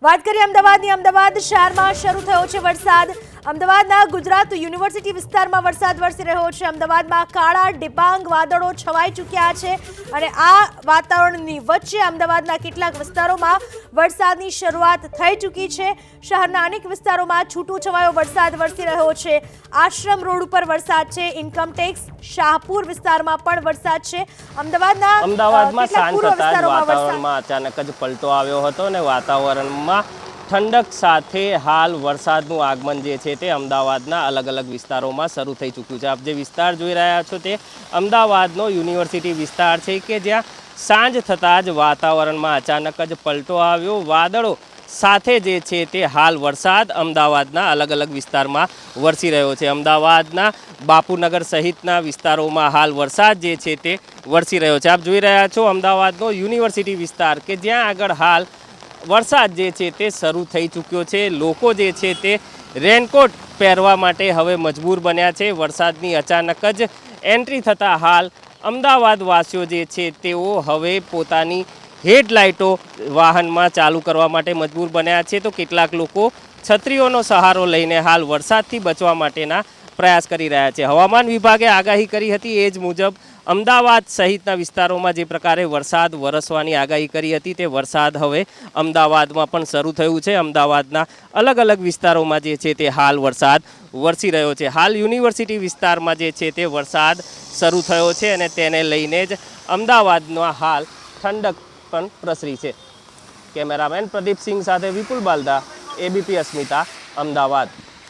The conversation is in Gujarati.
વાત કરીએ અમદાવાદની. અમદાવાદ શહેરમાં શરૂ થયો છે વરસાદ. અમદાવાદના ગુજરાત યુનિવર્સિટી વિસ્તારમાં વરસાદ વરસી રહ્યો છે. અમદાવાદમાં કાળા ડિબાંગ વાદળો છવાઈ ચૂક્યા છે અને આ વાતાવરણની વચ્ચે અમદાવાદના કેટલાક વિસ્તારોમાં વરસાદની શરૂઆત થઈ ચૂકી છે. શહેરના અનેક વિસ્તારોમાં છૂટોછવાયો વરસાદ વરસી રહ્યો છે. આશ્રમ રોડ ઉપર વરસાદ છે. ઇન્કમટેક્સ શાહપુર વિસ્તારમાં પણ વરસાદ છે. અમદાવાદમાં સાંજ થતાં જ વાતાવરણમાં અચાનક જ પલટો આવ્યો હતો અને વાતાવરણમાં ઠંડક સાથે હાલ વરસાદનું આગમન જે છે તે અમદાવાદના અલગ અલગ વિસ્તારોમાં શરૂ થઈ ચૂક્યું છે. આપ જે વિસ્તાર જોઈ રહ્યા છો તે અમદાવાદનો યુનિવર્સિટી વિસ્તાર છે કે જ્યાં સાંજ થતાં જ વાતાવરણમાં અચાનક જ પલટો આવ્યો. વાદળો સાથે જે છે તે હાલ વરસાદ અમદાવાદના અલગ અલગ વિસ્તારમાં વરસી રહ્યો છે. અમદાવાદના બાપુનગર સહિતના વિસ્તારોમાં હાલ વરસાદ જે છે તે વરસી રહ્યો છે. આપ જોઈ રહ્યા છો અમદાવાદનો યુનિવર્સિટી વિસ્તાર કે જ્યાં આગળ હાલ વરસાદ જે છે તે શરૂ થઈ ચૂક્યો છે. લોકો જે છે તે રેનકોટ પહેરવા માટે હવે મજબૂર બન્યા છે. વરસાદની અચાનક જ એન્ટ્રી થતાં હાલ અમદાવાદવાસીઓ જે છે તેઓ હવે પોતાની હેડલાઇટો વાહનમાં ચાલુ કરવા માટે મજબૂર બન્યા છે. તો કેટલાક લોકો છત્રીઓનો સહારો લઈને હાલ વરસાદથી બચવા માટેના પ્રયાસ કરી રહ્યા છે. હવામાન વિભાગે આગાહી કરી હતી એ જ મુજબ અમદાવાદ સહિતના વિસ્તારોમાં જે પ્રકારે વરસાદ વરસવાની આગાહી કરી હતી તે વરસાદ હવે અમદાવાદમાં પણ શરૂ થયું છે. અમદાવાદના અલગ અલગ વિસ્તારોમાં જે છે તે હાલ વરસાદ વરસી રહ્યો છે. હાલ યુનિવર્સિટી વિસ્તારમાં જે છે તે વરસાદ શરૂ થયો છે અને તેને લઈને જ અમદાવાદમાં હાલ ઠંડક પણ પ્રસરી છે. કેમેરામેન પ્રદીપ સિંહ સાથે વિપુલ બાલદા, એબીપી અસ્મિતા, અમદાવાદ.